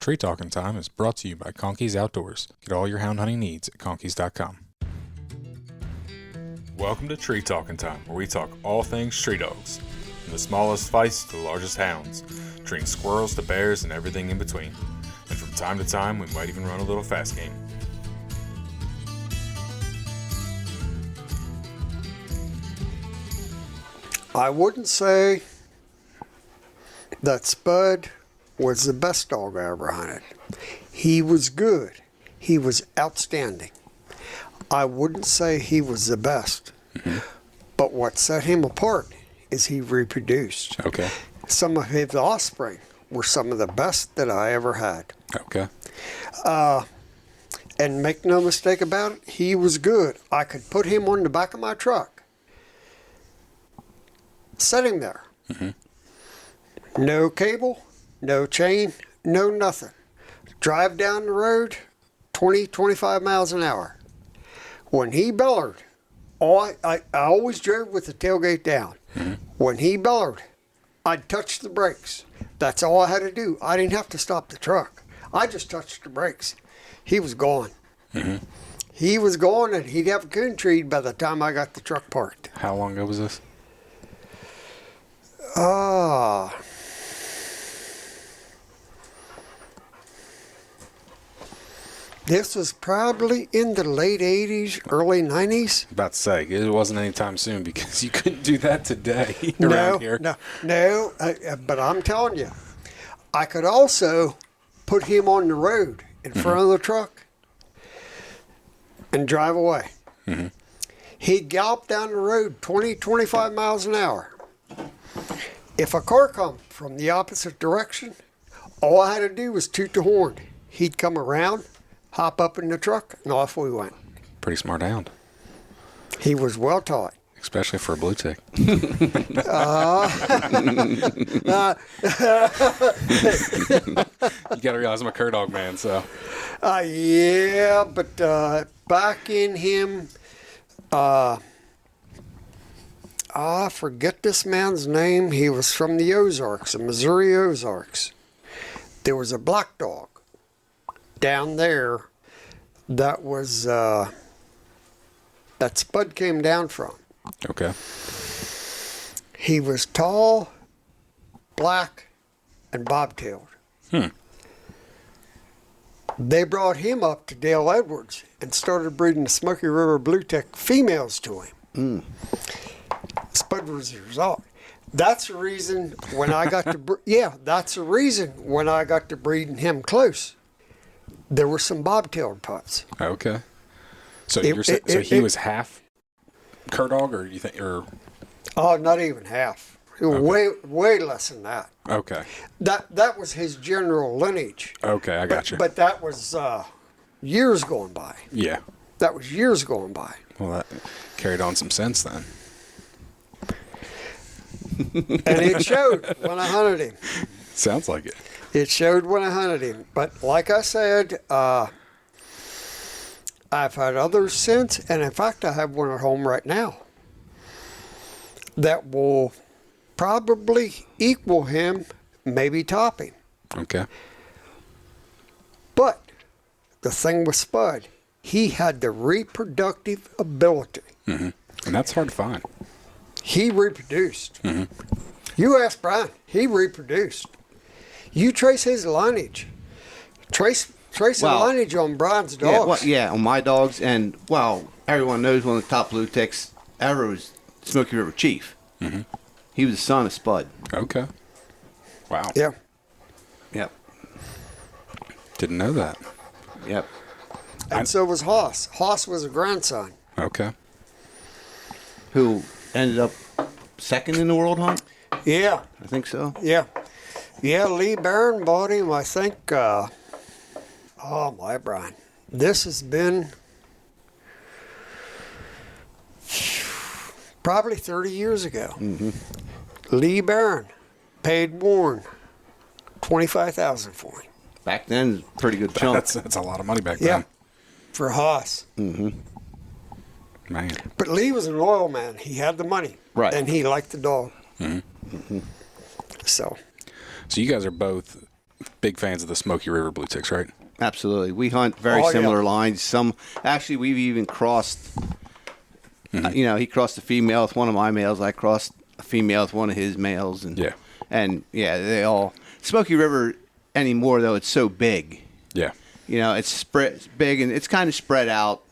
Tree Talking Time is brought to you by Conkey's Outdoors. Get all your hound hunting needs at conkeys.com. Welcome to Tree Talking Time, where we talk all things tree dogs, from the smallest feists to the largest hounds, treating squirrels to bears and everything in between. And from time to time, we might even run a little fast game. I wouldn't say that Spud was the best dog I ever hunted. He was good. He was outstanding. I wouldn't say he was the best. Mm-hmm. But what set him apart is he reproduced. Okay. Some of his offspring were some of the best that I ever had. Okay. And make no mistake about it, he was good. I could put him on the back of my truck, set him there. Mm-hmm. No cable, no chain, no nothing. Drive down the road 20, 25 miles an hour. When he bellered, I always drove with the tailgate down. Mm-hmm. When he bellered, I'd touch the brakes. That's all I had to do. I didn't have to stop the truck. I just touched the brakes. He was gone. Mm-hmm. He was gone, and he'd have a coon treed by the time I got the truck parked. How long ago was this? This was probably in the late 80s, early 90s. About to say, it wasn't anytime soon because you couldn't do that today around here. No, but I'm telling you, I could also put him on the road in front of the truck and drive away. Mm-hmm. He'd gallop down the road 20, 25 miles an hour. If a car come from the opposite direction, all I had to do was toot the horn. He'd come around, hop up in the truck, and off we went. Pretty smart hound. He was well taught. Especially for a blue tick. You got to realize I'm a cur dog man, so. Yeah, but back in him, I forget this man's name. He was from the Ozarks, the Missouri Ozarks. There was a black dog down there that was, that Spud came down from. Okay. He was tall, black, and bobtailed. They brought him up to Dale Edwards and started breeding the Smokey River Bluetick females to him. Spud was the result. That's the reason when I got to that's the reason when I got to breeding him close. There were some bobtailed pups. Okay. So he was half cur dog, or you think, or? Oh, not even half. Okay. Way less than that. Okay. That was his general lineage. Okay, I got you. But that was years going by. Yeah. That was years going by. Well, that carried on some sense then. And it showed when I hunted him. Sounds like it. It showed when I hunted him. But like I said, I've had others since, and in fact, I have one at home right now that will probably equal him, maybe top him. Okay. But the thing with Spud, he had the reproductive ability. Mm-hmm. And that's hard to find. He reproduced. Mm-hmm. You ask Brian, he reproduced. You trace his lineage. Trace the lineage on Brian's dogs. On my dogs. And, everyone knows one of the top blue ticks ever was Smokey River Chief. Mm-hmm. He was the son of Spud. Okay. Wow. Yeah. Yep. Didn't know that. Yep. And so was Hoss. Hoss was a grandson. Okay. Who ended up second in the world hunt? Yeah. I think so. Yeah. Yeah, Lee Barron bought him, I think, Brian. This has been probably 30 years ago. Mm-hmm. Lee Barron paid Warren $25,000 for him. Back then, pretty good chunk. That's a lot of money back then. Yeah, for Haas. Mm-hmm. Man. But Lee was an oil man. He had the money. Right. And he liked the dog. Mm-hmm. So you guys are both big fans of the Smokey River Blueticks, right? Absolutely. We hunt very similar lines. Actually, we've even crossed, he crossed a female with one of my males. I crossed a female with one of his males. And they all, Smokey River anymore, though, it's so big. Yeah. It's big and it's kind of spread out.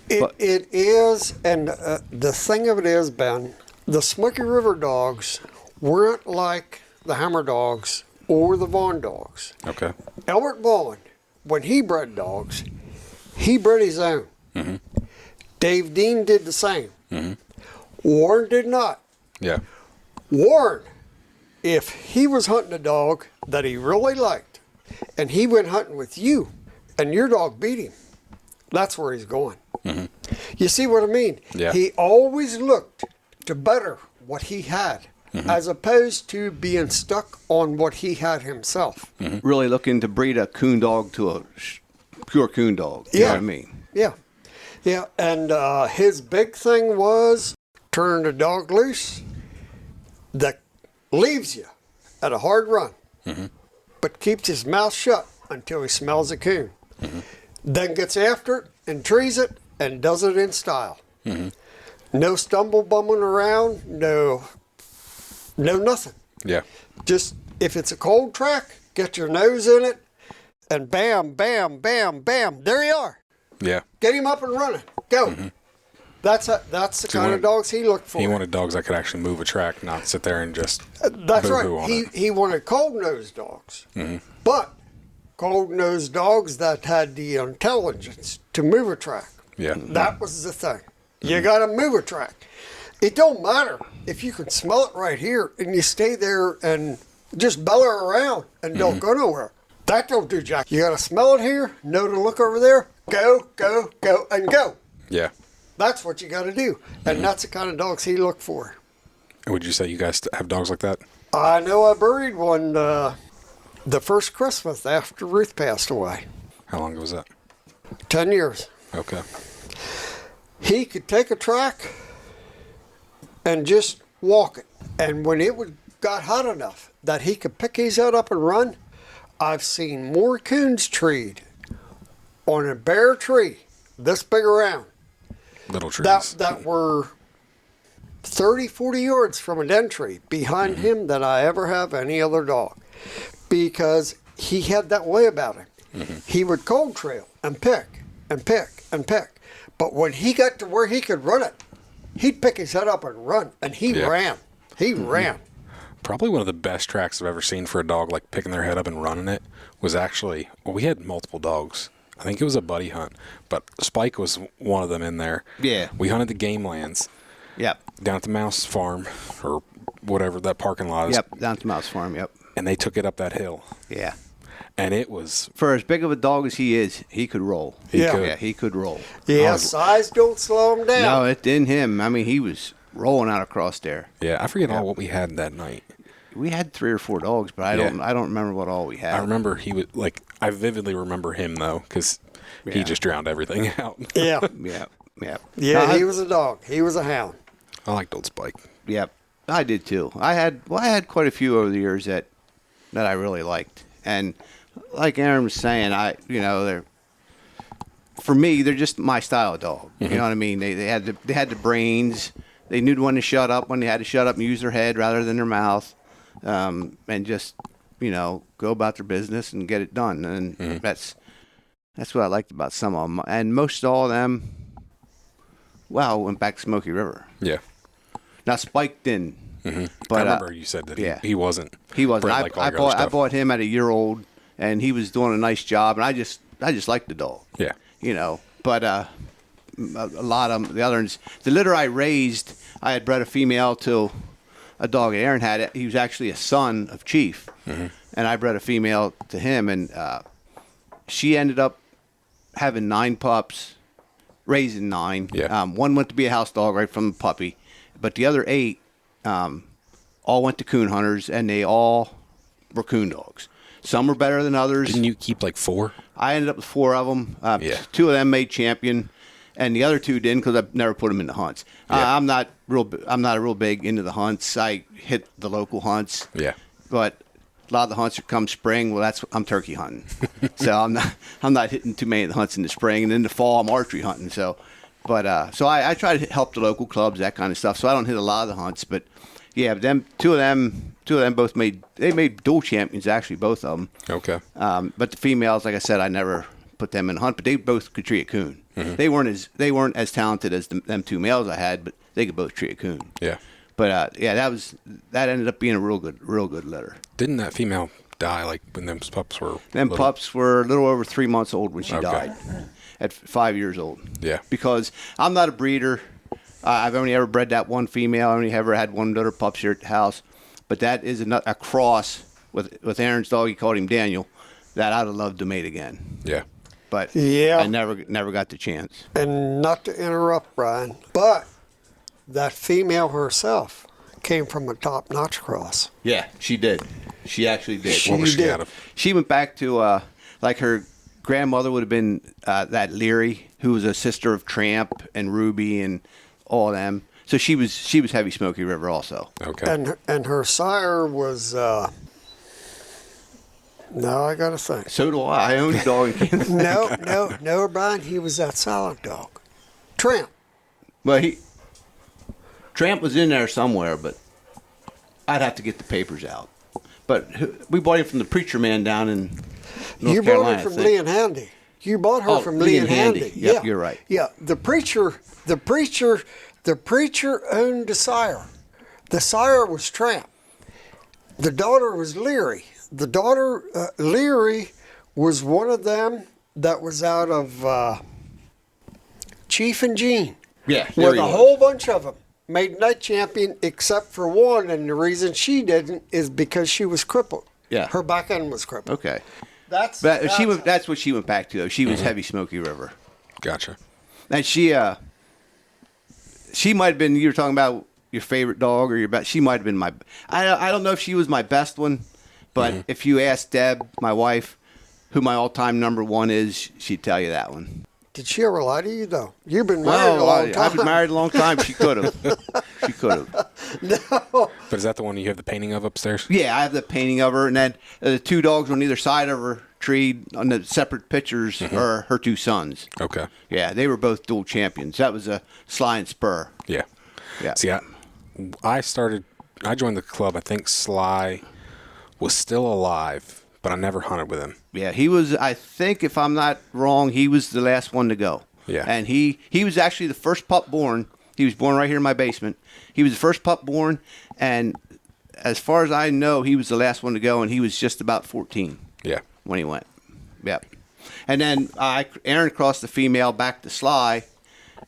It is, and the thing of it is, Ben, the Smoky River dogs weren't like the Hammer dogs or the Vaughn dogs. Okay. Albert Vaughn, when he bred dogs, he bred his own. Mm-hmm. Dave Dean did the same. Mm-hmm. Warren did not. Yeah. Warren, if he was hunting a dog that he really liked, and he went hunting with you, and your dog beat him, that's where he's going. Mm-hmm. You see what I mean? Yeah. He always looked to better what he had, as opposed to being stuck on what he had himself. Mm-hmm. Really looking to breed a coon dog to a pure coon dog. You know what I mean? Yeah. Yeah. And his big thing was turn the dog loose that leaves you at a hard run, but keeps his mouth shut until he smells a coon. Then gets after it and trees it and does it in style. No stumble bumming around, no nothing. Yeah. Just if it's a cold track, get your nose in it and bam, bam, bam, bam, there you are. Yeah. Get him up and running. Go. That's the kind of dogs he looked for. He wanted dogs that could actually move a track, not sit there and just That's boo-hoo right. on it. He wanted cold-nosed dogs, but cold-nosed dogs that had the intelligence to move a track. Yeah. That was the thing. You got to move a track. It don't matter if you can smell it right here and you stay there and just bellow around and don't go nowhere. That don't do jack. You got to smell it here, know to look over there, go, go, go, and go. Yeah. That's what you got to do. And that's the kind of dogs he looked for. Would you say you guys have dogs like that? I know I buried one the first Christmas after Ruth passed away. How long ago was that? 10 years. Okay. He could take a track and just walk it. And when it got hot enough that he could pick his head up and run, I've seen more coons treed on a bare tree this big around Little trees. that were 30, 40 yards from a den tree behind him than I ever have any other dog. Because he had that way about him. He would cold trail and pick and pick and pick. But when he got to where he could run it, he'd pick his head up and run. And he ran. He ran. Probably one of the best tracks I've ever seen for a dog, like picking their head up and running it, was actually, well, we had multiple dogs. I think it was a buddy hunt, but Spike was one of them in there. Yeah. We hunted the game lands. Yep. Down at the Mouse Farm, or whatever that parking lot is. Yep, down to Mouse Farm, yep. And they took it up that hill. Yeah. And it was... For as big of a dog as he is, he could roll. Yeah, he could roll. Yeah, size don't slow him down. No, it didn't him. I mean, he was rolling out across there. Yeah, I forget all what we had that night. We had 3 or 4 dogs, but I don't remember what all we had. I remember he was, I vividly remember him, though, because he just drowned everything out. Yeah. Yeah. Yeah, he was a dog. He was a hound. I liked old Spike. Yep. I did too. I had quite a few over the years that I really liked. And like Aaron was saying, for me, they're just my style of dog. You know what I mean? They had the brains. They knew when to shut up, when they had to shut up and use their head rather than their mouth, and just go about their business and get it done. And that's what I liked about some of them. And most all of them, went back to Smokey River. Yeah. Now Spike didn't. But I remember you said that he wasn't. He wasn't. bred like all your other I stuff. bought him at a year old, and he was doing a nice job, and I just liked the dog. Yeah. But a lot of them, the other ones, the litter I raised, I had bred a female to a dog that Aaron had. He was actually a son of Chief, and I bred a female to him, and she ended up having 9 pups, raising 9. Yeah. One went to be a house dog right from the puppy, but the other 8 all went to coon hunters, and they all were coon dogs. Some were better than others. Didn't you keep 4? I ended up with 4 of them. Yeah. 2 of them made champion, and the other 2 didn't because I never put them in the hunts. Yeah. I'm not real big into the hunts. I hit the local hunts. Yeah. But lot of the hunts come spring. Well, I'm turkey hunting, so I'm not hitting too many of the hunts in the spring, and in the fall I'm archery hunting. So, but so I try to help the local clubs, that kind of stuff. So I don't hit a lot of the hunts, but yeah, two of them both made dual champions, actually, both of them. Okay. But the females, like I said, I never put them in a hunt, but they both could tree a coon. Mm-hmm. They weren't as talented as them two males I had, but they could both tree a coon. Yeah. But yeah, that ended up being a real good litter. Didn't that female die like when them pups were? Pups were a little over 3 months old when she died, at 5 years old. Yeah. Because I'm not a breeder. I've only ever bred that one female. I only ever had one litter of pups here at the house. But that is a cross with Aaron's dog. He called him Daniel. That I'd have loved to mate again. Yeah. But Yeah. I never got the chance. And not to interrupt, Brian, but that female herself came from a top-notch cross. Yeah, she did. She actually did. She What was she did. out of? She went back to like her grandmother would have been that Leary, who was a sister of Tramp and Ruby and all of them. So she was heavy Smokey River also. Okay. And her sire was no, I gotta think. So do I. I own a dog in Kansas. No, Brian, he was that silent dog. Tramp. Well, Tramp was in there somewhere, but I'd have to get the papers out. But we bought him from the preacher man down in North You Carolina. bought her from Lee and Handy. You bought her from Lee and Handy. Yep, Yeah, you're right. Yeah, the preacher owned the sire. The sire was Tramp. The daughter was Leary. The daughter, Leary, was one of them that was out of Chief and Jean. Yeah, With Leary a was. whole bunch of them. Made night champion except for one, and the reason she didn't is because she was crippled. Yeah. Her back end was crippled. Okay. That's That's what she went back to, though. She was heavy Smoky River. Gotcha. And she might have been, you were talking about your favorite dog or your best. She might have been I don't know if she was my best one, but if you ask Deb, my wife, who my all-time number one is, she'd tell you that one. Did she ever lie to you, though? You've been married a long time. I've been married a long time. She could have. She could have. No. But is that the one you have the painting of upstairs? Yeah, I have the painting of her, and then the two dogs on either side of her tree on the separate pictures are her two sons. Okay. Yeah, they were both dual champions. That was a Sly and Spur. Yeah. Yeah. See, I joined the club. I think Sly was still alive, but I never hunted with him. Yeah, he was, I think, if I'm not wrong, he was the last one to go. Yeah. And he was actually the first pup born. He was born right here in my basement. He was the first pup born, and as far as I know, he was the last one to go, and he was just about 14 Yeah. when he went. Yep. And then Aaron crossed the female back to Sly,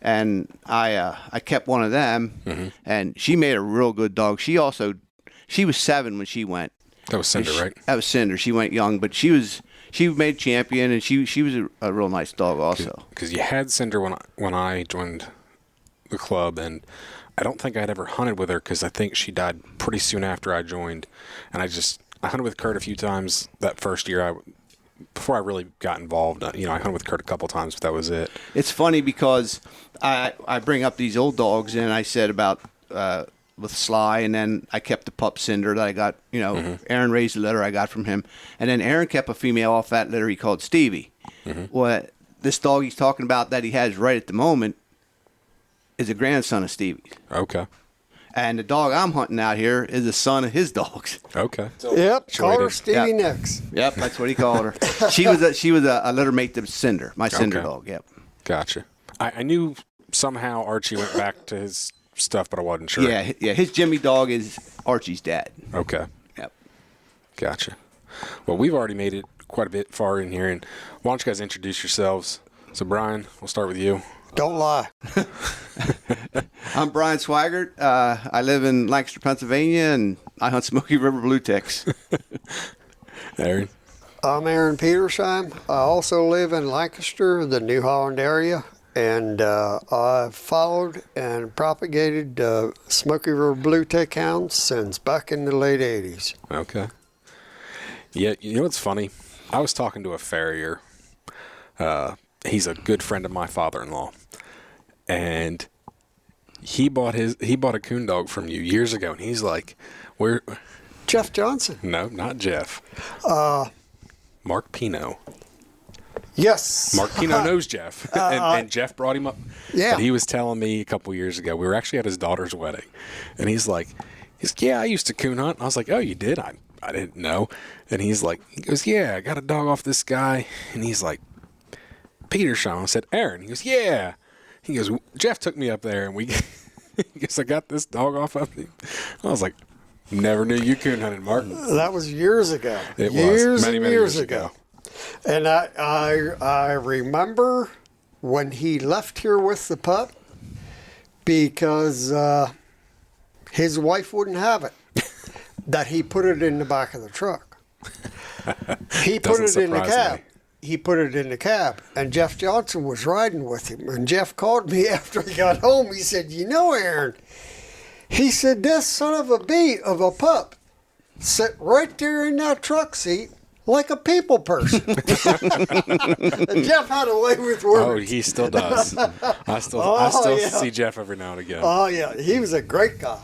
and I kept one of them, and she made a real good dog. She was 7 when she went. That was Cinder, right? That was Cinder. She went young, but she made champion, and she was a real nice dog also. Because you had Cinder when I joined the club, and I don't think I'd ever hunted with her because I think she died pretty soon after I joined. And I hunted with Kurt a few times that first year before I really got involved. I hunted with Kurt a couple times, but that was it. It's funny because I bring up these old dogs, and I said about with Sly, and then I kept the pup Cinder that I got. Aaron raised the litter I got from him, and then Aaron kept a female off that litter he called Stevie. Well, this dog he's talking about that he has right at the moment is a grandson of Stevie's. Okay. And the dog I'm hunting out here is the son of his dogs. Okay. Yep, call her Traded. Stevie Yep. Nicks. Yep, that's what he called her. She was a litter mate to Cinder, my Cinder Okay. dog. Yep. Gotcha. I knew somehow Archie went back to his stuff, but I wasn't sure. Yeah. His Jimmy dog is Archie's dad. Okay. Yep. Gotcha. Well, we've already made it quite a bit far in here, and why don't you guys introduce yourselves? So, Brian, we'll start with you. Don't lie. I'm Brian Sweigart. I live in Lancaster, Pennsylvania, and I hunt Smokey River Blueticks. Aaron. I'm Aaron Petersheim. I also live in Lancaster, the New Holland area, and I've followed and propagated Smokey River Bluetick hounds since back in the late 80s. Okay. Yeah, you know what's funny? I was talking to a farrier. He's a good friend of my father-in-law, and he bought a coon dog from you years ago, and he's like, Jeff Johnson. No, not Jeff. Mark Pino. Yes. Mark Pino knows Jeff, and Jeff brought him up. Yeah. And he was telling me a couple years ago, we were actually at his daughter's wedding, and he's like, yeah, I used to coon hunt. I was like, oh, you did? I didn't know. And he goes, yeah, I got a dog off this guy. And he's like, Petersheim. I said, Aaron. He goes, yeah. He goes, Jeff took me up there, and he goes, I got this dog off of him. I was like, never knew you coon hunted, Martin. That was years ago. It was many years ago. And I remember when he left here with the pup because his wife wouldn't have it, that he put it in the back of the truck. He put it in the cab. He put it in the cab, and Jeff Johnson was riding with him. And Jeff called me after he got home. He said, you know, Aaron, he said, this son of a pup sat right there in that truck seat like a people person. And Jeff had a way with words. Oh, he still does. I still yeah. see Jeff every now and again. Oh, yeah. He was a great guy.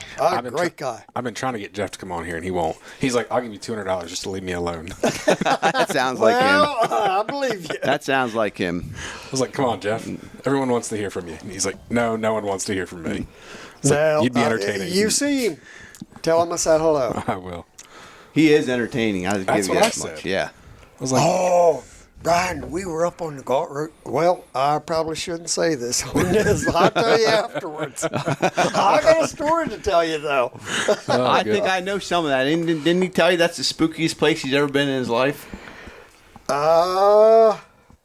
Great guy. I've been trying to get Jeff to come on here, and he won't. He's like, I'll give you $200 just to leave me alone. That sounds like him. I believe you. That sounds like him. I was like, come on, Jeff. Everyone wants to hear from you. And he's like, no one wants to hear from me. Like, you'd be entertaining. You see him. Tell him I said hello. I will. He is entertaining. I'll That's give you what I that much. said. Yeah. I was like, Oh, Brian, we were up on the Galt Road. Well, I probably shouldn't say this on this. I'll tell you afterwards. I got a story to tell you, though. I think I know some of that. Didn't he tell you that's the spookiest place he's ever been in his life? That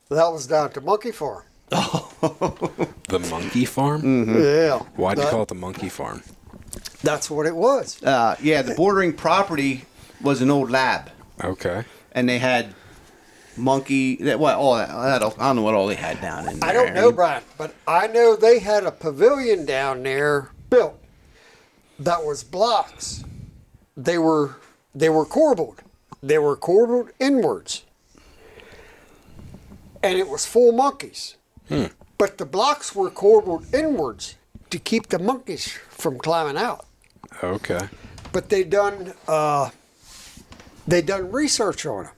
was down to Monkey Farm. the monkey farm? Mm-hmm. Yeah. Why'd you call it the monkey farm? That's what it was. Yeah, the bordering property was an old lab. Okay. And they had monkey. I don't know what all they had down in there. I don't know, Brian, but I know they had a pavilion down there built that was blocks. They were corbelled. They were corbelled inwards. And it was full monkeys. But the blocks were corbelled inwards to keep the monkeys from climbing out. Okay. But they done research on them,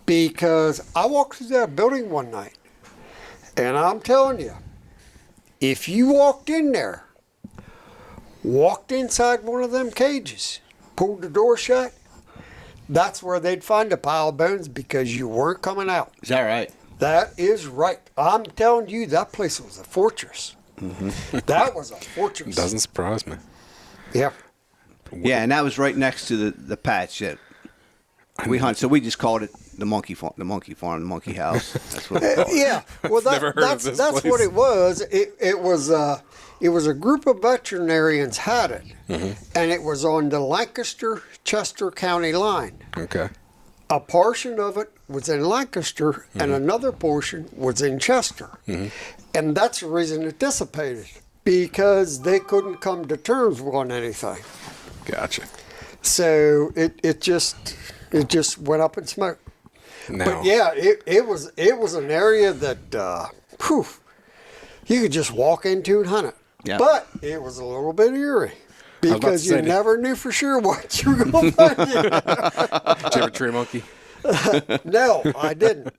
because I walked through that building one night, and I'm telling you, if you walked in there, walked inside one of them cages, pulled the door shut, that's where they'd find a pile of bones, because you weren't coming out. Is that right? That is right. I'm telling you, that place was a fortress. Mm-hmm. That was a fortress. Doesn't surprise me. Yeah. Yeah, and that was right next to the patch that we hunt. So we just called it the monkey farm, the monkey house. That's what we called it. Yeah. Well, that's what it was. It was a group of veterinarians had it, and it was on the Lancaster-Chester County line. Okay. A portion of it was in Lancaster, and another portion was in Chester. And that's the reason it dissipated, because they couldn't come to terms on anything. Gotcha. So it just went up in smoke. Now, But yeah, it was an area that you could just walk into and hunt it. Yeah. But it was a little bit eerie, because you say, never knew for sure what you were going to find. did you ever tree monkey? No, I didn't.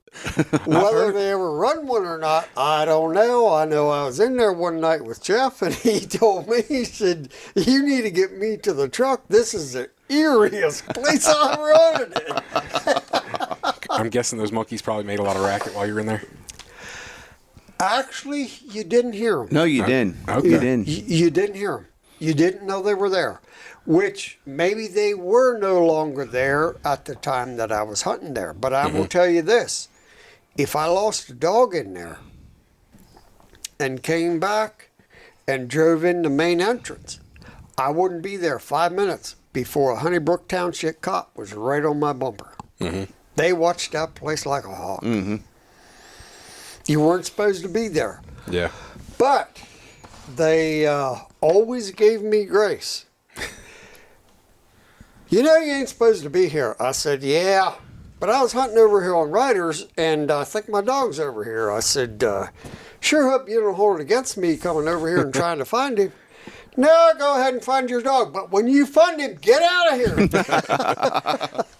Whether they ever run one or not, I don't know. I know I was in there one night with Jeff, and he told me, he said, you need to get me to the truck. This is the eeriest place I've run in. I'm guessing those monkeys probably made a lot of racket while you were in there. Actually, you didn't hear them. No, you didn't. Okay. You didn't. You didn't hear them. You didn't know they were there, which maybe they were no longer there at the time that I was hunting there. But I will tell you this. If I lost a dog in there and came back and drove in the main entrance, I wouldn't be there 5 minutes before a Honeybrook Township cop was right on my bumper. They watched that place like a hawk. You weren't supposed to be there. Yeah. But they always gave me grace. You know you ain't supposed to be here. I said, yeah, but I was hunting over here on Riders, and I think my dog's over here. I said, sure hope you don't hold it against me coming over here and trying to find him. No, go ahead and find your dog. But when you find him, get out of here.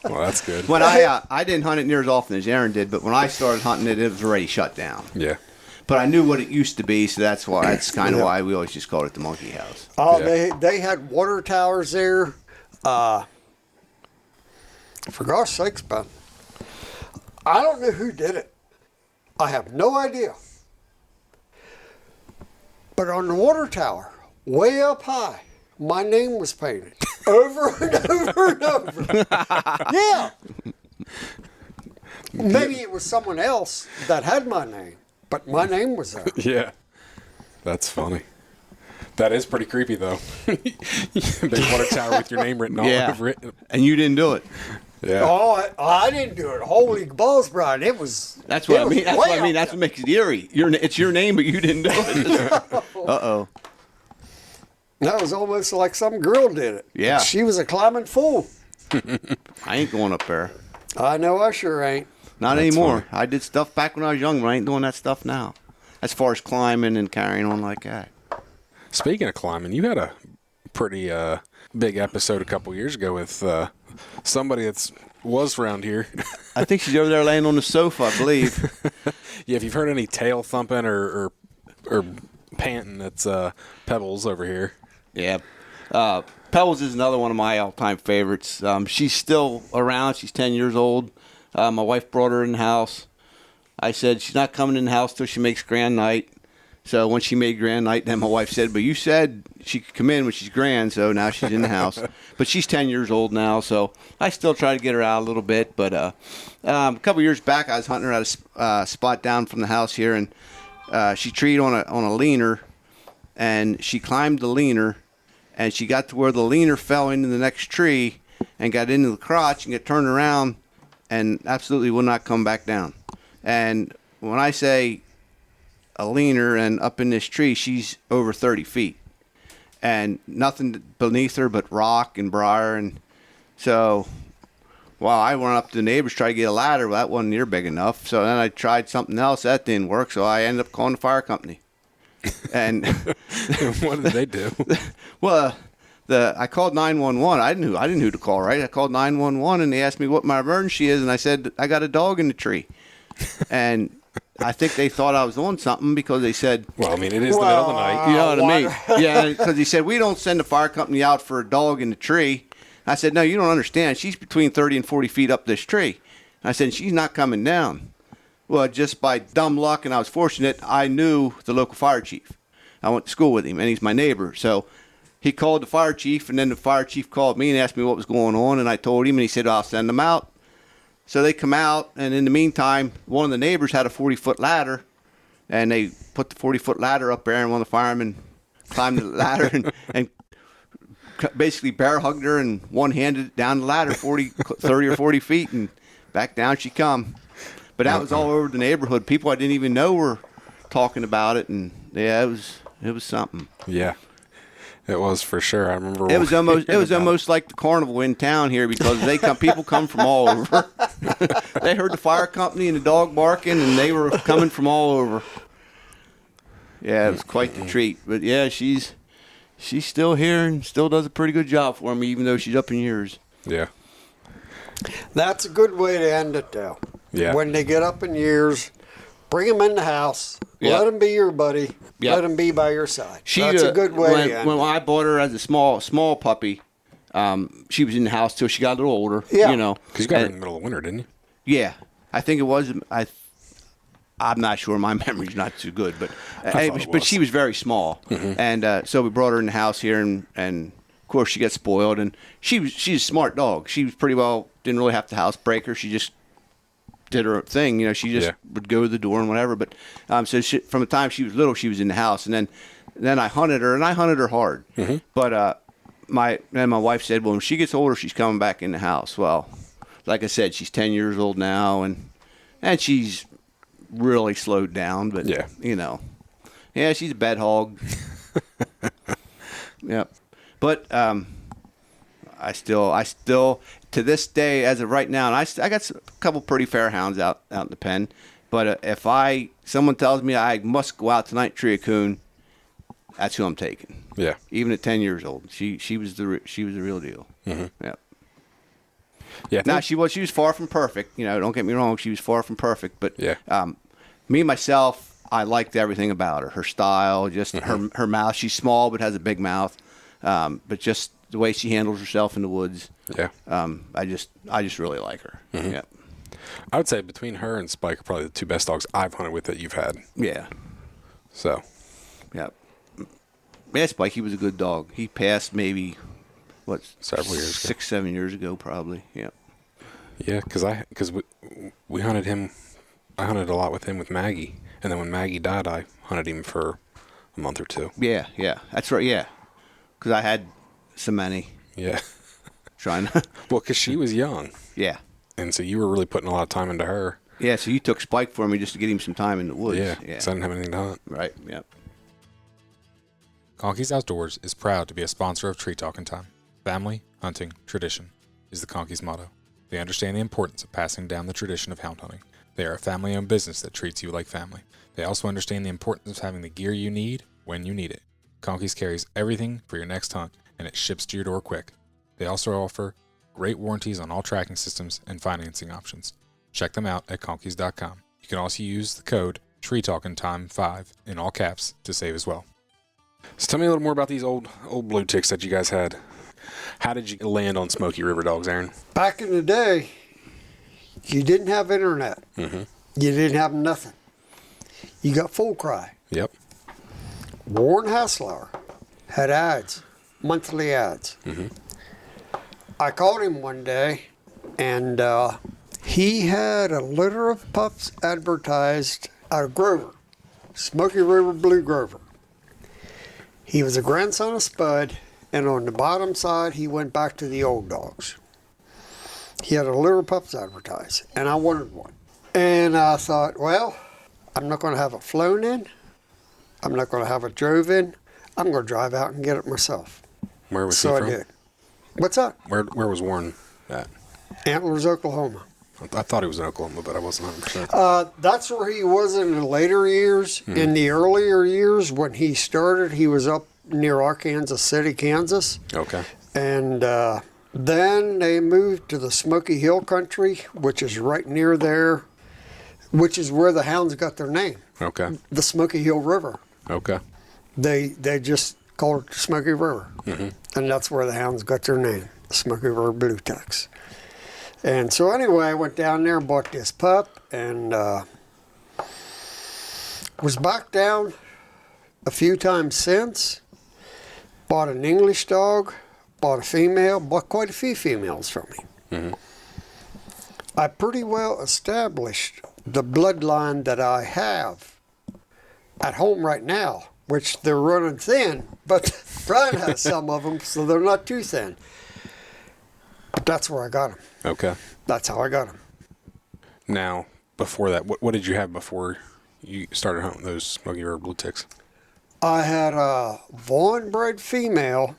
Well, that's good. When I didn't hunt it near as often as Aaron did, but when I started hunting it, it was already shut down. Yeah. But I knew what it used to be, so that's kind of why we always just called it the monkey house. Oh, Yeah. they had water towers there. For gosh sakes, Ben. I don't know who did it. I have no idea. But on the water tower, way up high, my name was painted over and over and over. Yeah. Maybe it was someone else that had my name, but my name was there. Yeah. That's funny. That is pretty creepy, though. Big water tower with your name written all over it. And you didn't do it. Yeah. Oh, I didn't do it. Holy balls, Brian. It was. That's what I mean. That's what I mean. That's That's what makes it eerie. It's your name, but you didn't do it. Uh-oh. That was almost like some girl did it. Yeah. She was a climbing fool. I ain't going up there. I know I sure ain't. Not That's anymore. funny. I did stuff back when I was young, but I ain't doing that stuff now. As far as climbing and carrying on like that. Speaking of climbing, you had a pretty big episode a couple years ago with somebody that was around here. I think she's over there laying on the sofa, I believe. Yeah, if you've heard any tail thumping or panting, that's Pebbles over here. Yeah. Pebbles is another one of my all-time favorites. She's still around. She's 10 years old. My wife brought her in the house. I said she's not coming in the house till she makes grand night. So when she made grand night, then my wife said, but you said she could come in when she's grand, so now she's in the house. But she's 10 years old now, so I still try to get her out a little bit. But a couple years back, I was hunting her at a spot down from the house here, and she treed on a leaner, and she climbed the leaner, and she got to where the leaner fell into the next tree and got into the crotch and got turned around and absolutely will not come back down. And when I say a leaner and up in this tree, she's over 30 feet and nothing beneath her but rock and briar. And so I went up to the neighbors, tried to get a ladder. Well, that wasn't near big enough. So then I tried something else. That didn't work. So I ended up calling the fire company. And What did they do? well, I called 911. I didn't know who to call, right? I called 911 and they asked me what my emergency is. And I said, I got a dog in the tree. And I think they thought I was on something because they said, Well, I mean, it is the middle of the night. you know what I mean? Yeah, because he said, we don't send the fire company out for a dog in the tree. I said, no, you don't understand. She's between 30 and 40 feet up this tree. I said, she's not coming down. Well, just by dumb luck, and I was fortunate, I knew the local fire chief. I went to school with him, and he's my neighbor. So he called the fire chief, and then the fire chief called me and asked me what was going on, and I told him, and he said, I'll send them out. So they come out, and in the meantime, one of the neighbors had a 40-foot ladder, and they put the 40-foot ladder up there, and one of the firemen climbed the ladder and basically bear hugged her and one-handed it down the ladder 30 or 40 feet, and back down she come. But that was all over the neighborhood. People I didn't even know were talking about it, and yeah, it was something. Yeah, it was for sure. I remember. It was almost like the carnival in town here because people come from all over. They heard the fire company and the dog barking, and they were coming from all over. Yeah, it was quite the treat. But yeah, she's still here and still does a pretty good job for me, even though she's up in years. Yeah. That's a good way to end it, though. Yeah. When they get up in years, bring them in the house. Yep. Let them be your buddy. Yep. Let them be by your side. She, That's a good way to end when it. I bought her as a small puppy, she was in the house till she got a little older. Yeah. You know, Because you got her in the middle of winter, didn't you? yeah, I think it was. I'm not sure. My memory's not too good, but was. she was very small, and so we brought her in the house here, and of course she got spoiled, and she's a smart dog. She was pretty well didn't really have to housebreak her. She just did her thing, you know. She just would go to the door and whatever. But so from the time she was little, she was in the house, and then I hunted her, and I hunted her hard. But my wife said, well, when she gets older, she's coming back in the house. Well, like I said, she's 10 years old now, and she's really slowed down, but you know, yeah, she's a bed hog. Yep. But I still to this day, as of right now, and I got a couple pretty fair hounds out in the pen. But if someone tells me I must go out tonight and tree a coon, that's who I'm taking. Yeah. Even at 10 years old, she was the real deal. Mm-hmm. Yeah. Yeah. Now she was far from perfect. Don't get me wrong, she was far from perfect. But Yeah. Me myself, I liked everything about her. Her style, just her mouth. She's small but has a big mouth. But just the way she handles herself in the woods. Yeah. I just really like her. Mm-hmm. Yeah. I would say between her and Spike are probably the two best dogs I've hunted with that you've had. Yeah. So. Yeah. Yeah, Spike, he was a good dog. He passed maybe, several years ago. 6-7 years ago, probably. Yeah. Yeah, because we hunted him. I hunted a lot with him with Maggie, and then when Maggie died, I hunted him for a month or two. Yeah, that's right. Yeah, because I had so many. Yeah. Trying to. Well, because she was young. Yeah. And so you were really putting a lot of time into her. Yeah, so you took Spike for me just to get him some time in the woods. Yeah, because I didn't have anything to hunt. Right. Yep. Conkeys Outdoors is proud to be a sponsor of Tree Talking Time. Family, hunting, tradition is the Conkeys motto. They understand the importance of passing down the tradition of hound hunting. They are a family-owned business that treats you like family. They also understand the importance of having the gear you need when you need it. Conkeys carries everything for your next hunt, and it ships to your door quick. They also offer great warranties on all tracking systems and financing options. Check them out at conkeys.com. You can also use the code TreeTalkingTime5 in all caps to save as well. So tell me a little more about these old blue ticks that you guys had. How did you land on Smokey River dogs, Aaron? Back in the day, you didn't have internet. Mm-hmm. You didn't have nothing. You got full cry. Yep. Warren Haslouer had ads, monthly ads. Mm-hmm. I called him one day, and he had a litter of pups advertised out of Grover, Smokey River Blue Grover. He was a grandson of Spud, and on the bottom side, he went back to the old dogs. He had a litter of pups advertised, and I wanted one. And I thought, well, I'm not going to have it flown in. I'm not going to have it drove in. I'm going to drive out and get it myself. Where was So he from? I did. What's that? Where was Warren at? Antlers, Oklahoma. I thought he was in Oklahoma, but I wasn't 100%. That's where he was in the later years. Mm-hmm. In the earlier years, when he started, he was up near Arkansas City, Kansas. Okay. And then they moved to the Smoky Hill country, which is right near there, which is where the hounds got their name. Okay. The Smoky Hill River. Okay. They just called it Smoky River. Mm-hmm. And that's where the hounds got their name, the Smokey River Blueticks. And so anyway, I went down there and bought this pup, and was back down a few times since. Bought an English dog, bought a female, bought quite a few females from him. Mm-hmm. I pretty well established the bloodline that I have at home right now, which they're running thin, but Brian has some of them, so they're not too thin. But that's where I got them. Okay. That's how I got them. Now, before that, what did you have before you started hunting those Smokey River Blueticks? I had a Vaughan bred female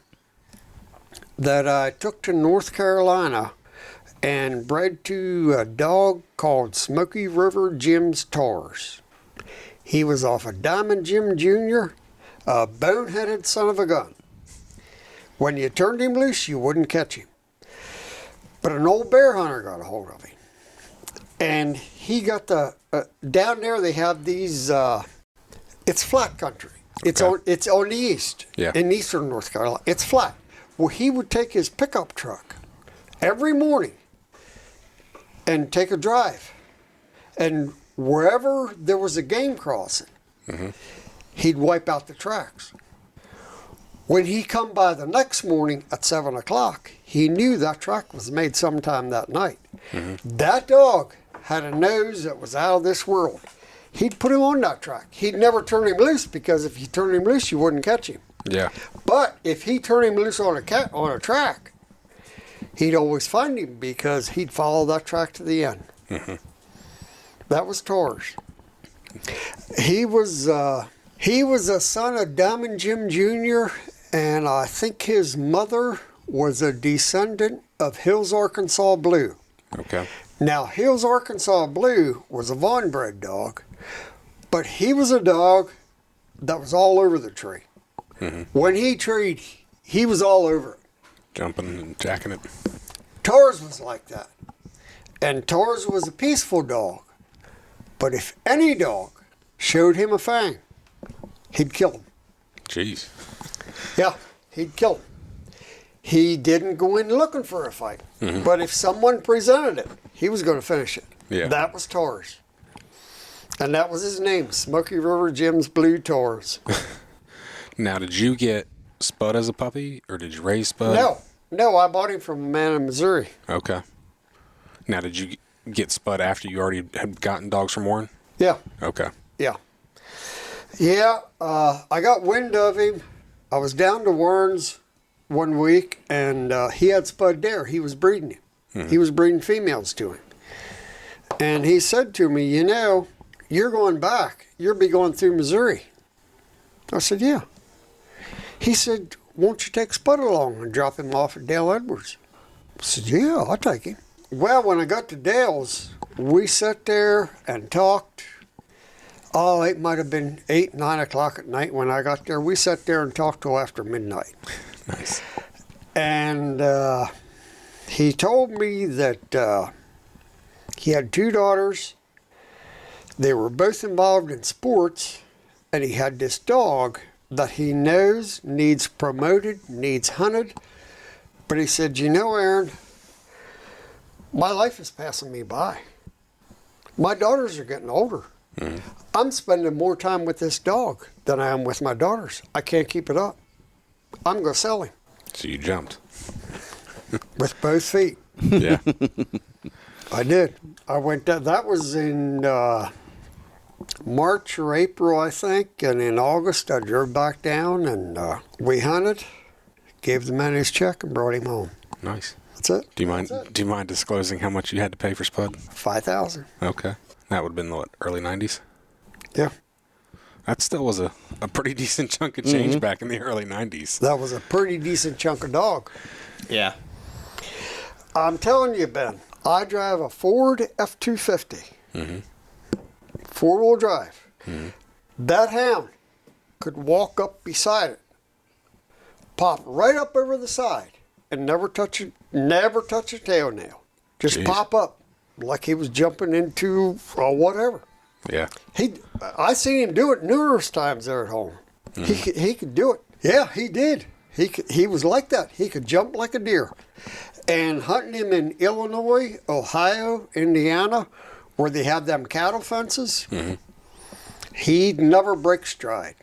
that I took to North Carolina and bred to a dog called Smokey River Jim's Tars. He was off of Diamond Jim Jr., a boneheaded son of a gun. When you turned him loose, you wouldn't catch him. But an old bear hunter got a hold of him. And he got down there they have these, it's flat country. It's on the east, in eastern North Carolina. It's flat. Well, he would take his pickup truck every morning and take a drive. And wherever there was a game crossing, mm-hmm. he'd wipe out the tracks. When he come by the next morning at 7 o'clock, he knew that track was made sometime that night. Mm-hmm. That dog had a nose that was out of this world. He'd put him on that track. He'd never turn him loose, because if you turn him loose, you wouldn't catch him. Yeah. But if he turned him loose on a track, he'd always find him, because he'd follow that track to the end. Mm-hmm. That was Tars. He was a son of Diamond Jim Jr., and I think his mother was a descendant of Hills, Arkansas Blue. Okay. Now, Hills, Arkansas Blue was a Vaughan bred dog, but he was a dog that was all over the tree. When he treed, he was all over it. Jumping and jacking it. Tars was like that. And Tars was a peaceful dog. But if any dog showed him a fang, he'd kill him. Jeez. Yeah, he'd kill him. He didn't go in looking for a fight. But if someone presented it, he was going to finish it. Yeah. That was Tars. And that was his name, Smokey River Jim's Blue Tars. Now, did you get Spud as a puppy, or did you raise Spud? No, I bought him from a man in Missouri. Okay. Now, did you get Spud after you already had gotten dogs from Warren? Yeah. Okay. Yeah. Yeah, I got wind of him. I was down to Warren's one week, and he had Spud there. He was breeding him. He was breeding females to him. And he said to me, you know, you're going back. You'll be going through Missouri. I said, yeah. He said, won't you take Spud along and drop him off at Dale Edwards? I said, yeah, I'll take him. Well, when I got to Dale's, we sat there and talked. Oh, it might have been 8, 9 o'clock at night when I got there. We sat there and talked till after midnight. Nice. And he told me that he had 2 daughters. They were both involved in sports, and he had this dog that he knows needs promoted, needs hunted. But he said, you know, Aaron, my life is passing me by. My daughters are getting older. I'm spending more time with this dog than I am with my daughters. I can't keep it up. I'm going to sell him. So you jumped. With both feet. Yeah. I did. I went down. That was in March or April, I think. And in August, I drove back down and we hunted, gave the man his check, and brought him home. Nice. That's it. Do you mind disclosing how much you had to pay for Spud? $5,000. Okay. That would have been the early 90s? Yeah. That still was a pretty decent chunk of change back in the early 90s. That was a pretty decent chunk of dog. Yeah. I'm telling you, Ben, I drive a Ford F-250. 4-wheel drive. That hound could walk up beside it, pop right up over the side, and never touch a tailnail. Just Jeez. pop up like he was jumping into whatever. Yeah. I seen him do it numerous times there at home. He could do it. Yeah, he did. He was like that. He could jump like a deer. And hunting him in Illinois, Ohio, Indiana, where they have them cattle fences, he'd never break stride.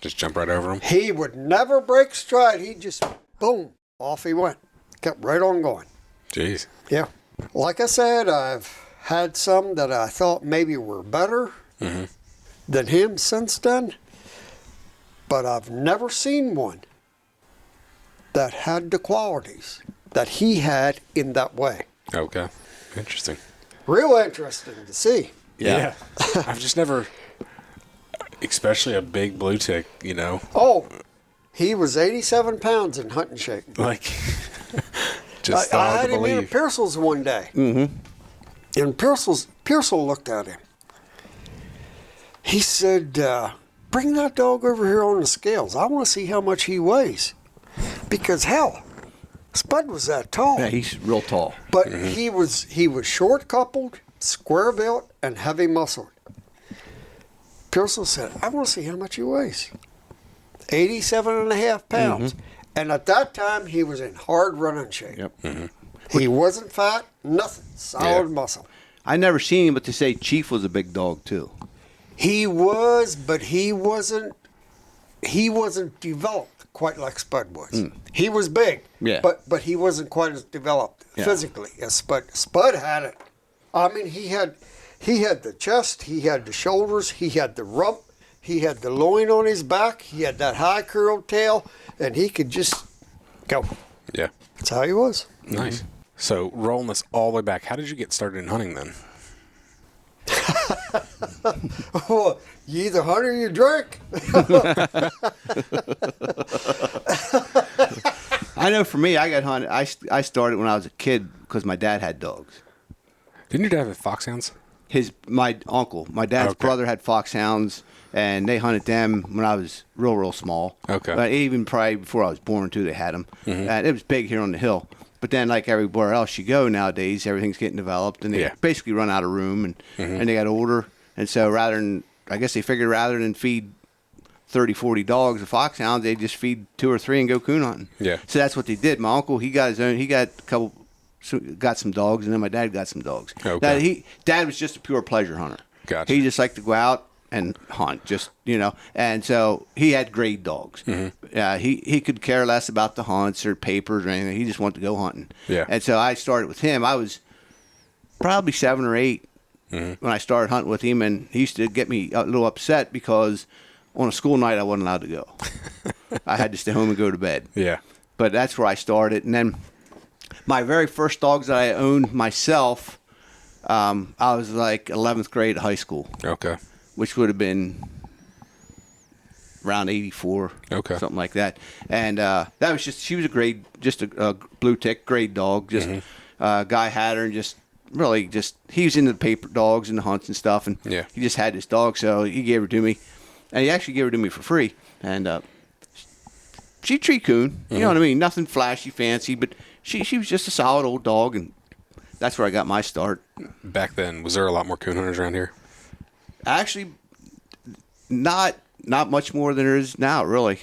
Just jump right over him? He would never break stride. He'd just, boom, off he went. Kept right on going. Jeez. Yeah. Like I said, I've had some that I thought maybe were better than him since then, but I've never seen one that had the qualities that he had in that way. Okay. Interesting. Real interesting to see. Yeah. I've just never, especially a big blue tick, you know. Oh, he was 87 pounds in hunting shape. Like, just I hard had to him in believe. Pearsall's one day. And Pearsall looked at him. He said, bring that dog over here on the scales. I want to see how much he weighs. Because hell, Spud was that tall. Yeah, he's real tall. But he was short coupled, square built, and heavy muscled. Pearsall said, I want to see how much he weighs. 87 and a half pounds. And at that time, he was in hard running shape. Yep. He wasn't fat, nothing. Solid muscle. I never seen him, but they say Chief was a big dog too. He was, but he wasn't developed quite like Spud was. He was big, Yeah. but he wasn't quite as developed Yeah. physically as Spud. Spud had it. I mean, he had the chest, he had the shoulders, he had the rump, he had the loin on his back, he had that high curled tail, and he could just go. Yeah. That's how he was. Nice. So, rolling this all the way back, how did you get started in hunting then? Well, you either hunt or you drink. I know for me, I got hunted. I started when I was a kid because my dad had dogs. Didn't your dad have foxhounds? My uncle, my dad's brother had foxhounds, and they hunted them when I was real small. Okay. But even probably before I was born too, they had them. And it was big here on the hill. But then, like everywhere else you go nowadays, everything's getting developed, and they basically run out of room, and they got older. And so I guess they figured rather than feed 30, 40 dogs of foxhounds, they just feed 2 or 3 and go coon hunting. Yeah. So that's what they did. My uncle, he got his own. He got got some dogs, and then my dad got some dogs. Okay. Now, Dad was just a pure pleasure hunter. Gotcha. He just liked to go out and hunt, just, and so he had grade dogs. He could care less about the hunts or papers or anything. He just wanted to go hunting. Yeah. And so I started with him. I was probably 7 or 8 when I started hunting with him, and he used to get me a little upset because on a school night I wasn't allowed to go. I had to stay home and go to bed. Yeah. But that's where I started. And then my very first dogs that I owned myself, I was like 11th grade high school. Okay. Which would have been around 84. Okay. Something like that. And that was she was a blue tick grade dog. Just Guy had her and he was into the paper dogs and the hunts and stuff. And he just had this dog, so he gave her to me. And he actually gave her to me for free. And she tree coon. You know what I mean? Nothing flashy, fancy, but she was just a solid old dog, and that's where I got my start. Back then, was there a lot more coon hunters around here? Actually, not much more than there is now, really.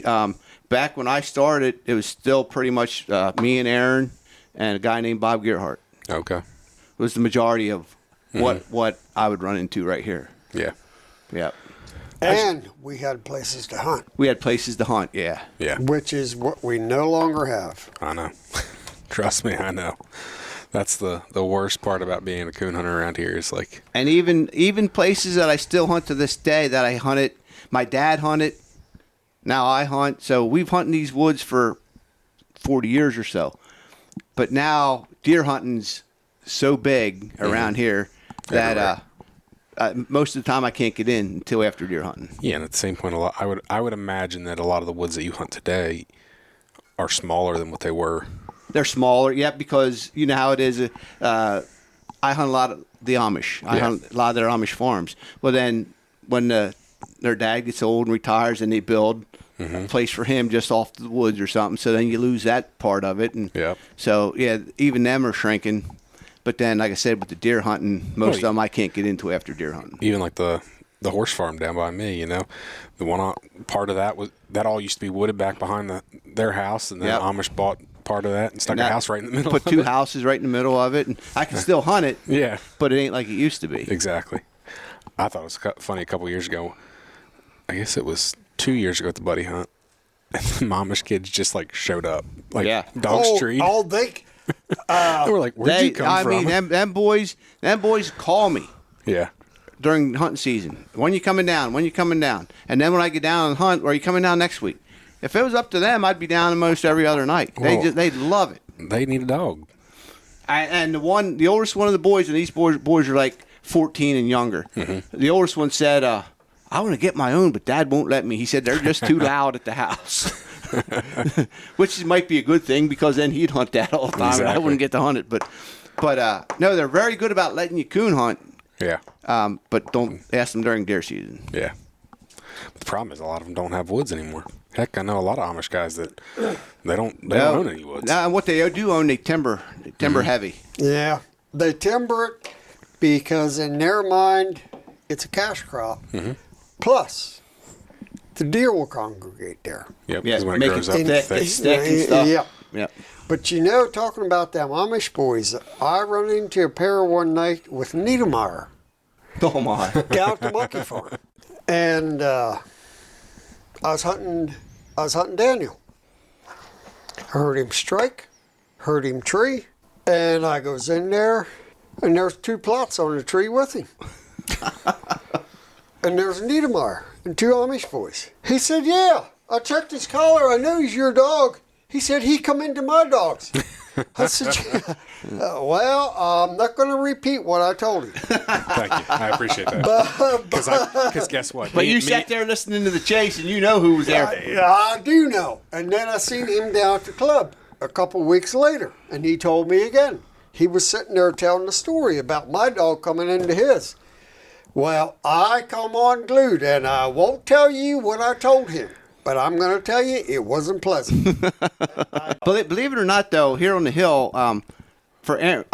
Back when I started, it was still pretty much me and Aaron and a guy named Bob Gerhardt. Okay. It was the majority of what I would run into right here. Yeah. Yeah. And we had places to hunt. We had places to hunt, yeah. Yeah. Which is what we no longer have. I know. Trust me, I know. That's the worst part about being a coon hunter around here is like... And even places that I still hunt to this day that I hunted, my dad hunted, now I hunt. So we've hunted these woods for 40 years or so. But now deer hunting's so big around here that most of the time I can't get in until after deer hunting. Yeah, and at the same point, I would imagine that a lot of the woods that you hunt today are smaller than what they were. They're smaller, because you know how it is. I hunt a lot of the Amish. I hunt a lot of their Amish farms. Well, then when their dad gets old and retires, and they build a place for him just off the woods or something, so then you lose that part of it. And so even them are shrinking. But then, like I said, with the deer hunting, most of them I can't get into after deer hunting. Even like the horse farm down by me, the one part of that all used to be wooded back behind their house, and then Amish bought part of that and stuck a house right in the middle. Put 2 houses right in the middle of it, and I can still hunt it. Yeah, but it ain't like it used to be. Exactly. I thought it was funny a couple years ago. I guess it was 2 years ago at the buddy hunt, and the Amish kids just like showed up, dogs treed. They were like, "Where'd you come from?" I mean, them boys call me. Yeah. During hunting season, when you coming down? When you coming down? And then when I get down and hunt, are you coming down next week? If it was up to them, I'd be down most every other night. They love it. They need a dog. And the oldest one of the boys, and these boys are like 14 and younger. The oldest one said, "I want to get my own, but Dad won't let me." He said they're just too loud at the house. Which might be a good thing, because then he'd hunt that all the time, and I wouldn't get to hunt it. But no, they're very good about letting you coon hunt. Yeah. But don't ask them during deer season. Yeah. But the problem is a lot of them don't have woods anymore. Heck, I know a lot of Amish guys that they don't own any woods. Now, what they do own, they timber heavy. Yeah, they timber it because in their mind it's a cash crop. Plus, the deer will congregate there. Yep, because when it grows up thick and stuff. Yeah. But talking about them Amish boys, I run into a pair one night with Niedermeyer. Oh my! Down at the monkey farm, and I was hunting Daniel. I heard him strike, heard him tree, and I goes in there, and there's 2 plots on the tree with him. And there's Niedermeyer and 2 Amish boys. He said, "Yeah, I checked his collar. I know he's your dog." He said, "He come into my dogs." I said, "Well, I'm not going to repeat what I told him." Thank you. I appreciate that. Because guess what? But you sat there listening to the chase, and you know who was there. I do know. And then I seen him down at the club a couple weeks later, and he told me again. He was sitting there telling the story about my dog coming into his. Well, I come unglued, and I won't tell you what I told him, but I'm going to tell you it wasn't pleasant. Believe it or not, though, here on the hill, for Aaron,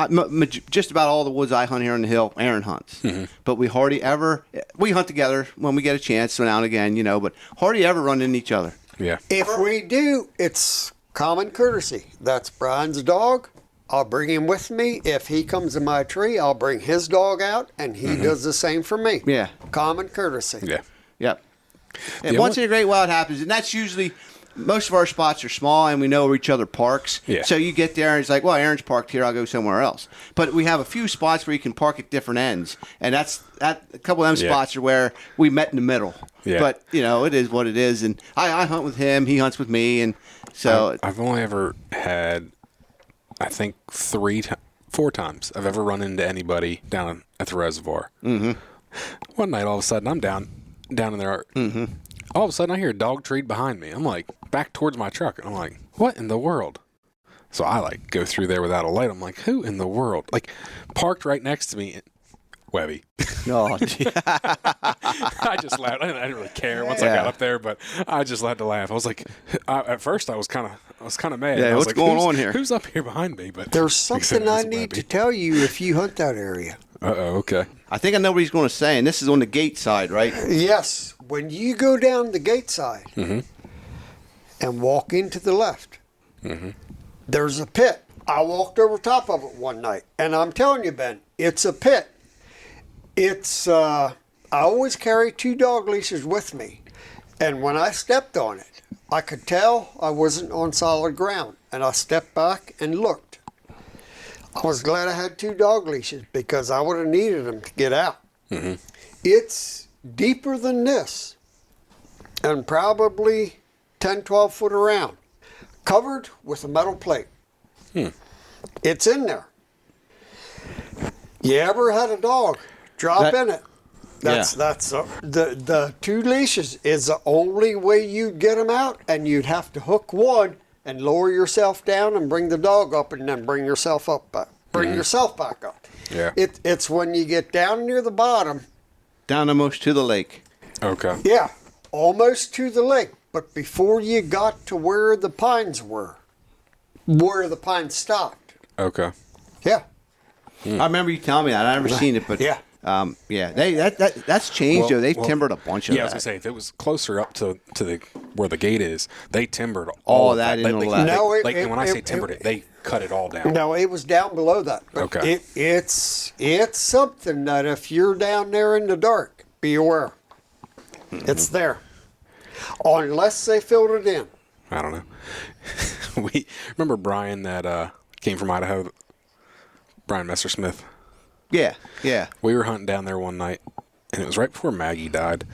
just about all the woods I hunt here on the hill, Aaron hunts. But we hunt together when we get a chance, so now and again, but hardly ever run into each other. Yeah. If we do, it's common courtesy. That's Brian's dog. I'll bring him with me. If he comes to my tree, I'll bring his dog out, and he does the same for me. Yeah. Common courtesy. Yeah. Yep. And once in a great while it happens, and that's usually, most of our spots are small, and we know where each other parks. Yeah. So you get there, and it's like, well, Aaron's parked here, I'll go somewhere else. But we have a few spots where you can park at different ends, and a couple of them spots are where we met in the middle. Yeah. But, it is what it is, and I hunt with him, he hunts with me, and so... I've only ever had, I think, 4 times I've ever run into anybody down at the reservoir. One night, all of a sudden, I'm down in there. All of a sudden, I hear a dog treed behind me. I'm like, back towards my truck. I'm like, what in the world? So I go through there without a light. I'm like, who in the world? Parked right next to me. Webby. No. I just laughed. I didn't really care once I got up there, but I just had to laugh. I was like, at first I was kind of mad. Yeah, I was what's going on here? Who's up here behind me? But There's something I need to tell you if you hunt that area. Okay. I think I know what he's going to say, and this is on the gate side, right? Yes. When you go down the gate side and walk into the left, there's a pit. I walked over top of it one night, and I'm telling you, Ben, it's a pit. It's, I always carry 2 dog leashes with me, and when I stepped on it, I could tell I wasn't on solid ground, and I stepped back and looked. I was glad I had 2 dog leashes because I would have needed them to get out. It's deeper than this, and probably 10, 12 foot around, covered with a metal plate. It's in there. You ever had a dog drop in it? That's the 2 leashes is the only way you'd get them out, and you'd have to hook one and lower yourself down and bring the dog up, and then bring yourself up back. Bring yourself back up. Yeah. It's when you get down near the bottom. Down almost to the lake. Okay. Yeah, almost to the lake, but before you got to where the pines were, where the pines stopped. Okay. Yeah. I remember you telling me that. I've never seen it, but Yeah. That's changed. Though they've timbered a bunch of that. Yeah, I was gonna say if it was closer up to the where the gate is, they timbered All of that in the Like, left. No, and when I say timbered they cut it all down. No, it was down below that. But Okay. It's something that if you're down there in the dark, be aware. It's there. Unless they filled it in. I don't know. We remember Brian that came from Idaho, Brian Messersmith. Yeah. We were hunting down there one night, and it was right before Maggie died.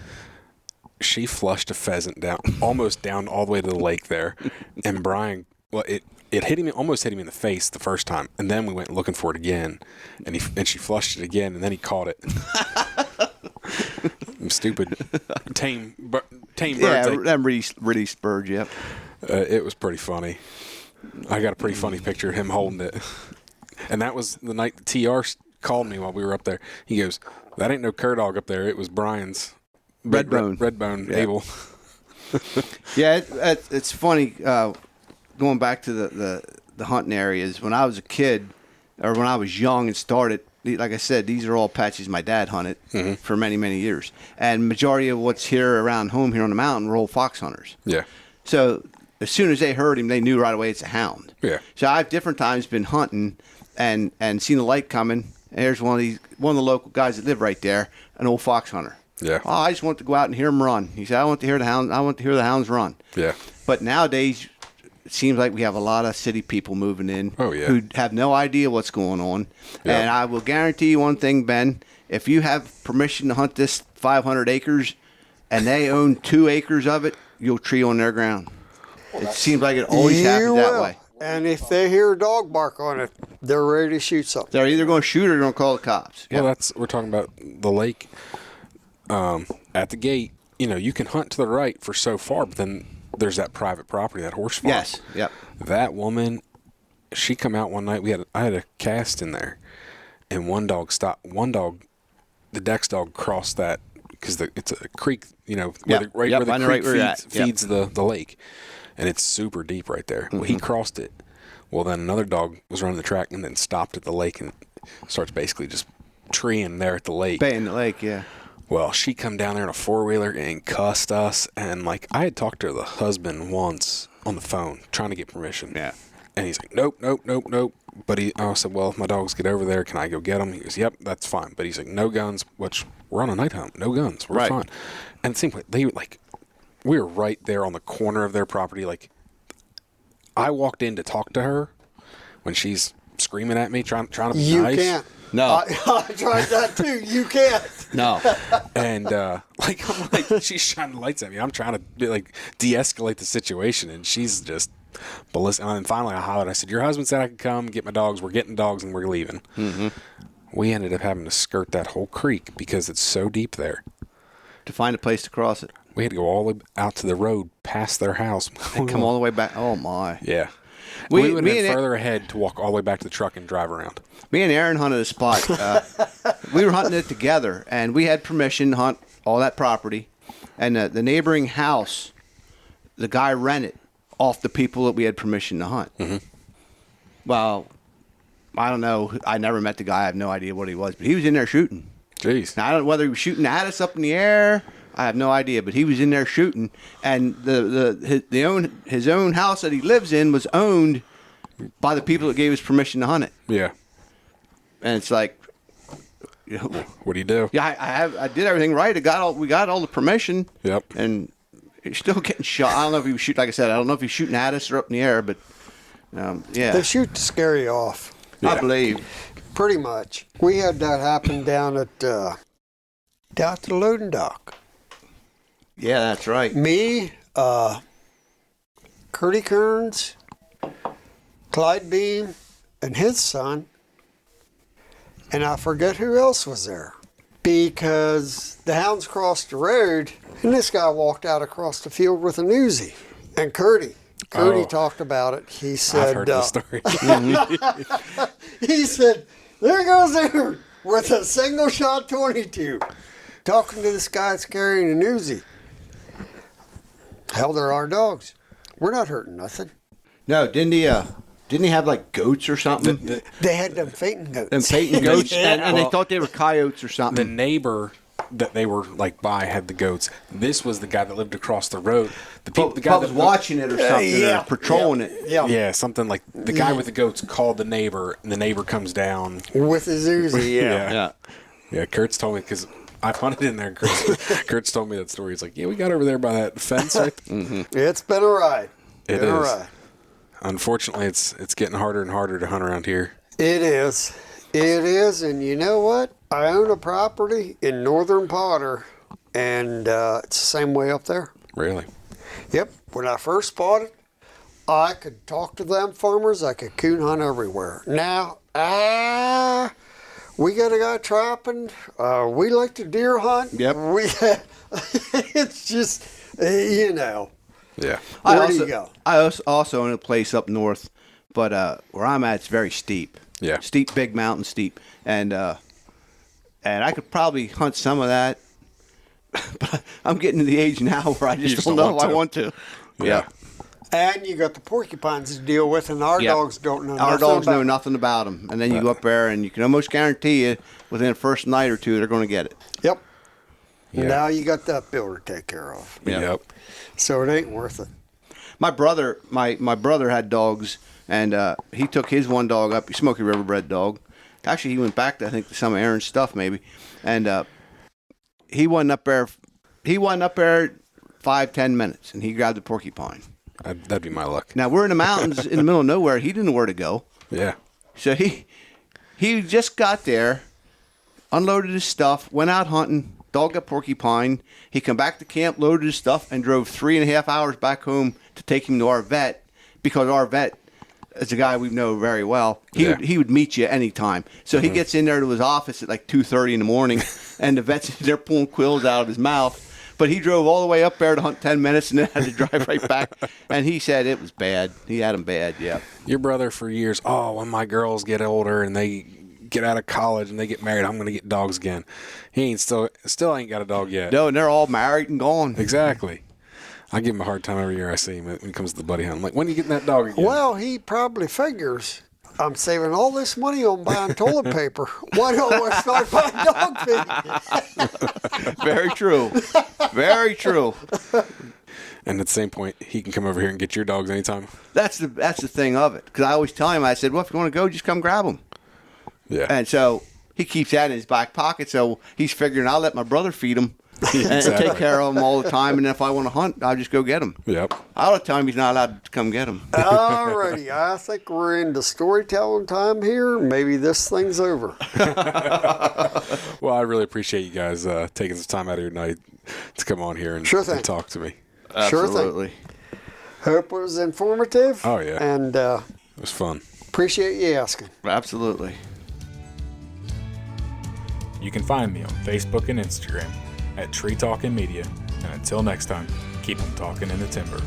She flushed a pheasant down, almost down all the way to the lake there, and Brian, it hit him, almost hit him in the face the first time, and then we went looking for it again, and she flushed it again, and then he caught it. Stupid tame birds. Yeah, them really spurred you up. It was pretty funny. I got a pretty funny picture of him holding it, and that was the night the TR called me while we were up there. He goes, "That ain't no cur dog up there. It was Brian's Redbone Abel." Yeah, it's funny. Going back to the hunting areas, when I was a kid, or when I was young and started, like I said, these are all patches my dad hunted for many, many years. And majority of what's here around home here on the mountain were old fox hunters. Yeah. So as soon as they heard him, they knew right away it's a hound. Yeah. So I've different times been hunting and seen the light coming. And there's one of the local guys that live right there, an old fox hunter. Yeah. Oh, I just want to go out and hear them run. He said, I want to hear the hounds run. Yeah. But nowadays, it seems like we have a lot of city people moving in who have no idea what's going on. Yeah. And I will guarantee you one thing, Ben, if you have permission to hunt this 500 acres and they own 2 acres of it, you'll tree on their ground. It seems like it always happens that way. And if they hear a dog bark on it, they're ready to shoot something. They're either going to shoot or they're going to call the cops. Well, we're talking about the lake at the gate. You can hunt to the right for so far, but then there's that private property, that horse farm. Yes. Yep. That woman, she come out one night. I had a cast in there, and one dog stopped. One dog the Dex dog crossed that because it's a creek, Yep, where yep, the I know creek right where you're at. Yep. feeds the lake, and it's super deep right there. Well, he crossed it. Well, then another dog was running the track and then stopped at the lake and starts basically just treeing there at the lake. Baying the lake, yeah. Well, she come down there in a 4-wheeler and cussed us, and like I had talked to the husband once on the phone trying to get permission. Yeah. And he's like, nope. But I said, well, if my dogs get over there, can I go get them? He goes, yep, that's fine. But he's like, no guns, which we're on a night hunt. No guns. We're fine. And it seemed like we were right there on the corner of their property. Like, I walked in to talk to her when she's screaming at me, trying to be nice. You can't. No. I tried that too. You can't. No. And I'm like, she's shining lights at me. I'm trying to de-escalate the situation, and she's just ballistic. And then finally, I hollered. I said, "Your husband said I could come get my dogs. We're getting dogs, and we're leaving." Mm-hmm. We ended up having to skirt that whole creek because it's so deep there. To find a place to cross it. We had to go all the way out to the road, past their house, And come all the way back. Oh, my. Yeah. We- We would me have been and- further ahead to walk all the way back to the truck and drive around. Me and Aaron hunted a spot. We were hunting it together, and we had permission to hunt all that property. And the neighboring house, the guy rented off the people that we had permission to hunt. Mm-hmm. Well, I don't know. I never met the guy. I have no idea what he was, but he was in there shooting. Jeez. Now, I don't know whether he was shooting at us up in the air. I have no idea, but he was in there shooting, and his own house that he lives in was owned by the people that gave us permission to hunt it. Yeah. And it's like, What do you do? yeah, I did everything right. We got all the permission. Yep. And he's still getting shot. I don't know if he was shooting. Like I said, I don't know if he's shooting at us or up in the air, but yeah, They shoot to scare you off. I believe. Pretty much. We had that happen down at the loading dock. Yeah, that's right. Me, Curdy Kearns, Clyde Beam, and his son, and I forget who else was there. Because the hounds crossed the road, and this guy walked out across the field with an Uzi. And Curdy talked about it. He said, I've heard the story. he said, there goes there with a single shot 22. Talking to this guy that's carrying an Uzi. Hell, they're our dogs. We're not hurting nothing. No, didn't he have like goats or something? They had them fainting goats. Them fainting goats, and they thought they were coyotes or The something. neighbor that they were by had the goats. This was the guy that lived across the road. The The guy was that watching it or something, yeah. or patrolling it. Yeah. Yeah, something like the guy with the goats called the neighbor, and the neighbor comes down. With his Uzi, yeah. Yeah, Kurt's told me because I've hunted in there. And Kurt's told me that story. He's like, yeah, we got over there by that fence. Right? It's been a ride. It been a is. ride. Unfortunately, it's getting harder and harder to hunt around here. It is. It is, and you know what? I own a property in northern Potter, and it's the same way up there. Really? Yep. When I first bought it, I could talk to them farmers. I could coon hunt everywhere. Now, we got a guy trapping. We like to deer hunt. Yep. It's just, Yeah. where do you go? I also own a place up north, but where I'm at, it's very steep. Yeah. Steep, big mountain steep. And I could probably hunt some of that, but I'm getting to the age now where I just don't know if I want to. Yeah. And you got the porcupines to deal with, and our Yeah. dogs don't know Our nothing dogs about know nothing about them. And then you go up there, and you can almost guarantee you within the first night or two, they're going to get it. Yep. Yeah. Now you got that bill to take care of. Yep. So it ain't worth it. My brother had dogs, and he took his one dog up, Smokey River bred dog. Actually, he went back to, I think, to some of Aaron's stuff maybe, and he wasn't up there 5-10 minutes, and he grabbed the porcupine. That'd be my luck. Now we're in the mountains in the middle of nowhere. He didn't know where to go, Yeah. so he just got there, unloaded his stuff, went out hunting. Dog got porcupine. He come back to camp, loaded his stuff, and drove 3.5 hours back home to take him to our vet, because our vet is a guy we know very well. He would meet you anytime. So he gets in there to his office at like 2:30 in the morning, and the vet's there pulling quills out of his mouth. But he drove all the way up there to hunt 10 minutes and then had to drive right back. And he said it was bad. He had him bad, yeah. Your brother for years, when my girls get older and they get out of college and they get married, I'm going to get dogs again. He ain't still ain't got a dog yet. No, and they're all married and gone. Exactly. I give him a hard time every year I see him when it comes to the buddy hunt. I'm like, when are you getting that dog again? Well, he probably figures, I'm saving all this money on buying toilet paper. Why don't I start buying dog feed? Very true. Very true. And at the same point, he can come over here and get your dogs anytime. That's the thing of it. Because I always tell him, I said, well, if you want to go, just come grab them. Yeah. And so he keeps that in his back pocket. So he's figuring I'll let my brother feed him and take care of them all the time. And if I want to hunt, I'll just go get them. Yep. I'll tell him he's not allowed to come get them. Alrighty, I think we're into storytelling time here. Maybe this thing's over. Well, I really appreciate you guys taking some time out of your night to come on here and, Sure thing. and talk to me. Absolutely. Sure thing. Hope it was informative. Oh, yeah. And It was fun. appreciate you asking. Absolutely. You can find me on Facebook and Instagram at Tree Talking Media. And until next time, keep 'em talking in the timber.